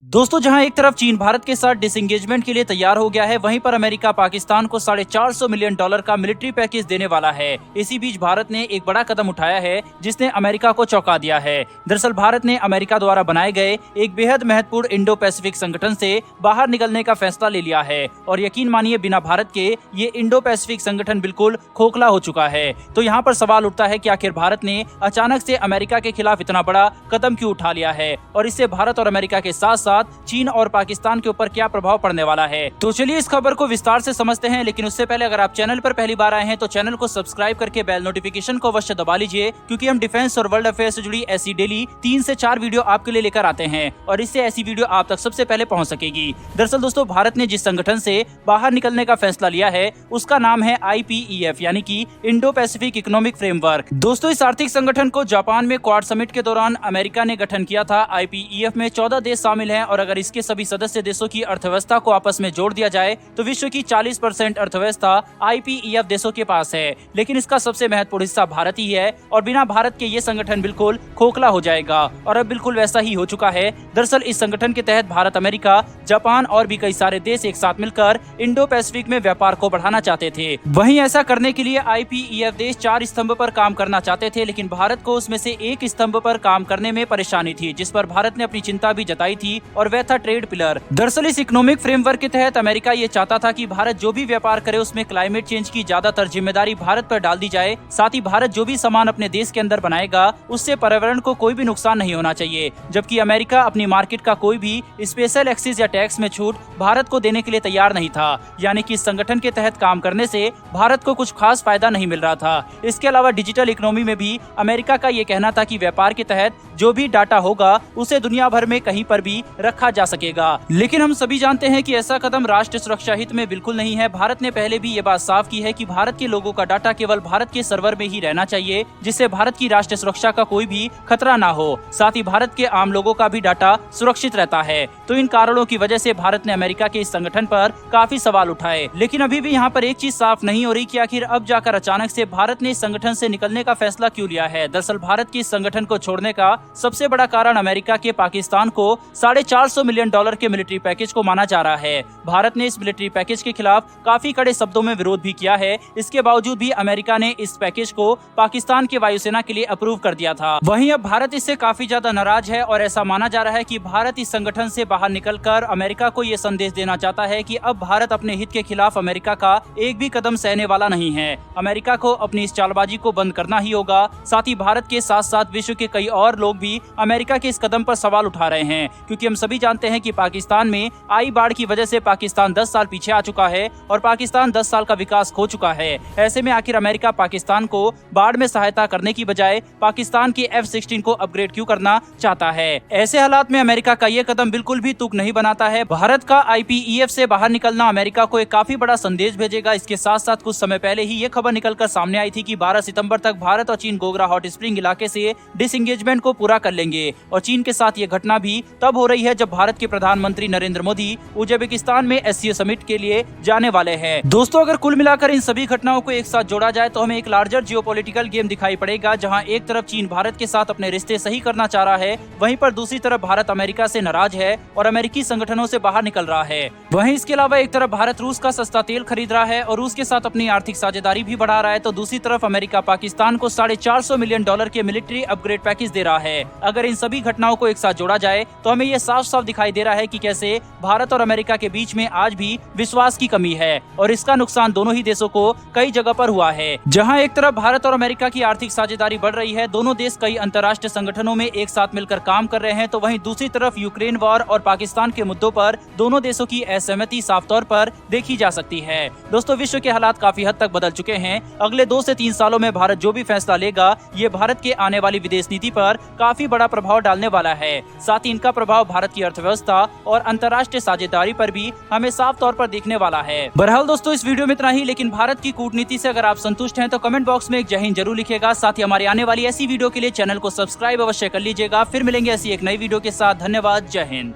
दोस्तों, जहां एक तरफ चीन भारत के साथ डिसएंगेजमेंट के लिए तैयार हो गया है, वहीं पर अमेरिका पाकिस्तान को $450 मिलियन का मिलिट्री पैकेज देने वाला है। इसी बीच भारत ने एक बड़ा कदम उठाया है जिसने अमेरिका को चौंका दिया है। दरअसल भारत ने अमेरिका द्वारा बनाए गए एक बेहद महत्वपूर्ण इंडो पैसिफिक संगठन से बाहर निकलने का फैसला ले लिया है और यकीन मानिए बिना भारत के ये इंडो पैसिफिक संगठन बिल्कुल खोखला हो चुका है। तो यहाँ पर सवाल उठता है कि आखिर भारत ने अचानक से अमेरिका के खिलाफ इतना बड़ा कदम क्यों उठा लिया है और इससे भारत और अमेरिका के साथ साथ चीन और पाकिस्तान के ऊपर क्या प्रभाव पड़ने वाला है। तो चलिए इस खबर को विस्तार से समझते हैं, लेकिन उससे पहले अगर आप चैनल पर पहली बार आए हैं तो चैनल को सब्सक्राइब करके बेल नोटिफिकेशन को अवश्य दबा लीजिए, क्योंकि हम डिफेंस और वर्ल्ड अफेयर से जुड़ी ऐसी डेली 3 से 4 वीडियो आपके लिए लेकर आते हैं और इससे ऐसी वीडियो आप तक सबसे पहले पहुंच सकेगी। दरअसल दोस्तों, भारत ने जिस संगठन से बाहर निकलने का फैसला लिया है उसका नाम है IPEF यानी कि इंडो पैसिफिक इकोनॉमिक फ्रेमवर्क। दोस्तों, इस आर्थिक संगठन को जापान में क्वाड समिट के दौरान अमेरिका ने गठन किया था। IPEF में 14 देश शामिल हैं और अगर इसके सभी सदस्य देशों की अर्थव्यवस्था को आपस में जोड़ दिया जाए तो विश्व की 40% अर्थव्यवस्था IPEF देशों के पास है। लेकिन इसका सबसे महत्वपूर्ण हिस्सा भारत ही है और बिना भारत के ये संगठन बिल्कुल खोखला हो जाएगा और अब बिल्कुल वैसा ही हो चुका है। दरअसल इस संगठन के तहत भारत, अमेरिका, जापान और भी कई सारे देश एक साथ मिलकर इंडो पैसिफिक में व्यापार को बढ़ाना चाहते थे। वहीं ऐसा करने के लिए IPEF देश 4 स्तंभ पर काम करना चाहते थे, लेकिन भारत को उसमें से एक स्तंभ पर काम करने में परेशानी थी, जिस पर भारत ने अपनी चिंता भी जताई थी और वह था ट्रेड पिलर। दरअसल इस इकोनॉमिक फ्रेमवर्क के तहत अमेरिका ये चाहता था कि भारत जो भी व्यापार करे उसमें क्लाइमेट चेंज की ज्यादातर जिम्मेदारी भारत पर डाल दी जाए। साथ ही भारत जो भी सामान अपने देश के अंदर बनाएगा उससे पर्यावरण को कोई भी नुकसान नहीं होना चाहिए, जबकि अमेरिका अपनी मार्केट का कोई भी स्पेशल एक्सिस या टैक्स में छूट भारत को देने के लिए तैयार नहीं था। यानी कि इस संगठन के तहत काम करने से भारत को कुछ खास फायदा नहीं मिल रहा था। इसके अलावा डिजिटल इकोनॉमी में भी अमेरिका का ये कहना था कि व्यापार के तहत जो भी डाटा होगा उसे दुनिया भर में कहीं पर भी रखा जा सकेगा। लेकिन हम सभी जानते हैं कि ऐसा कदम राष्ट्र सुरक्षा हित में बिल्कुल नहीं है। भारत ने पहले भी ये बात साफ की है कि भारत के लोगों का डाटा केवल भारत के सर्वर में ही रहना चाहिए, जिससे भारत की राष्ट्रीय सुरक्षा का कोई भी खतरा ना हो। साथ ही भारत के आम लोगों का भी डाटा सुरक्षित रहता है। तो इन कारणों की वजह से भारत ने अमेरिका के इस संगठन पर काफी सवाल उठाए। लेकिन अभी भी यहाँ पर एक चीज साफ नहीं हो रही कि आखिर अब जाकर अचानक से भारत ने इस संगठन से निकलने का फैसला क्यों लिया है। दरअसल भारत के इस संगठन को छोड़ने का सबसे बड़ा कारण अमेरिका के पाकिस्तान को $450 मिलियन के मिलिट्री पैकेज को माना जा रहा है। भारत ने इस मिलिट्री पैकेज के खिलाफ काफी कड़े शब्दों में विरोध भी किया है। इसके बावजूद भी अमेरिका ने इस पैकेज को पाकिस्तान की वायुसेना के लिए अप्रूव कर दिया था। वहीं अब भारत इससे काफी ज्यादा नाराज है और ऐसा माना जा रहा है कि भारत इस संगठन से बाहर निकलकर अमेरिका को ये संदेश देना चाहता है कि अब भारत अपने हित के खिलाफ अमेरिका का एक भी कदम सहने वाला नहीं है। अमेरिका को अपनी इस चालबाजी को बंद करना ही होगा। साथ ही भारत के साथ साथ विश्व के कई और लोग भी अमेरिका के इस कदम पर सवाल उठा रहे हैं, क्योंकि हम सभी जानते हैं कि पाकिस्तान में आई बाढ़ की वजह से पाकिस्तान 10 साल पीछे आ चुका है और पाकिस्तान 10 साल का विकास खो चुका है। ऐसे में आखिर अमेरिका पाकिस्तान को बाढ़ में सहायता करने की बजाय पाकिस्तान की F-16 को अपग्रेड क्यों करना चाहता है। ऐसे हालात में अमेरिका का ये कदम बिल्कुल भी तुक नहीं बनाता है। भारत का IPEF से बाहर निकलना अमेरिका को एक काफी बड़ा संदेश भेजेगा। इसके साथ साथ कुछ समय पहले ही ये खबर निकलकर सामने आई थी कि 12 सितंबर तक भारत और चीन गोगरा हॉट स्प्रिंग इलाके से डिसएंगेजमेंट को पूरा कर लेंगे और चीन के साथ ये घटना भी तब हो रही है जब भारत के प्रधानमंत्री नरेंद्र मोदी उज्बेकिस्तान में SCO समिट के लिए जाने वाले हैं। दोस्तों, अगर कुल मिलाकर इन सभी घटनाओं को एक साथ जोड़ा जाए तो हमें एक लार्जर जियोपॉलिटिकल गेम दिखाई पड़ेगा, जहां एक तरफ चीन भारत के साथ अपने रिश्ते सही करना चाह रहा है, वहीं पर दूसरी तरफ भारत अमेरिका से नाराज है और अमेरिकी संगठनों से बाहर निकल रहा है। वहीं इसके अलावा एक तरफ भारत रूस का सस्ता तेल खरीद रहा है और रूस के साथ अपनी आर्थिक साझेदारी भी बढ़ा रहा है, तो दूसरी तरफ अमेरिका पाकिस्तान को $450 मिलियन के मिलिट्री अपग्रेड पैकेज दे रहा है। अगर इन सभी घटनाओं को एक साथ जोड़ा जाए तो हमें ये साफ साफ दिखाई दे रहा है कि कैसे भारत और अमेरिका के बीच में आज भी विश्वास की कमी है और इसका नुकसान दोनों ही देशों को कई जगह पर हुआ है। जहां एक तरफ भारत और अमेरिका की आर्थिक साझेदारी बढ़ रही है, दोनों देश कई अंतर्राष्ट्रीय संगठनों में एक साथ मिलकर काम कर रहे हैं, तो वहीं दूसरी तरफ यूक्रेन वॉर और पाकिस्तान के मुद्दों पर दोनों देशों की असहमति साफ तौर पर देखी जा सकती है। दोस्तों, विश्व के हालात काफी हद तक बदल चुके हैं। अगले 2 से 3 सालों में भारत जो भी फैसला लेगा ये भारत के आने वाली विदेश नीति पर काफी बड़ा प्रभाव डालने वाला है। साथ ही इनका प्रभाव भारत की अर्थव्यवस्था और अंतर्राष्ट्रीय साझेदारी पर भी हमें साफ तौर पर देखने वाला है। बहरहाल दोस्तों, इस वीडियो में इतना ही, लेकिन भारत की कूटनीति से अगर आप संतुष्ट हैं तो कमेंट बॉक्स में एक जय हिंद जरूर लिखिएगा। साथ ही हमारी आने वाली ऐसी वीडियो के लिए चैनल को सब्सक्राइब अवश्य कर लीजिएगा। फिर मिलेंगे ऐसी एक नई वीडियो के साथ। धन्यवाद। जय हिंद।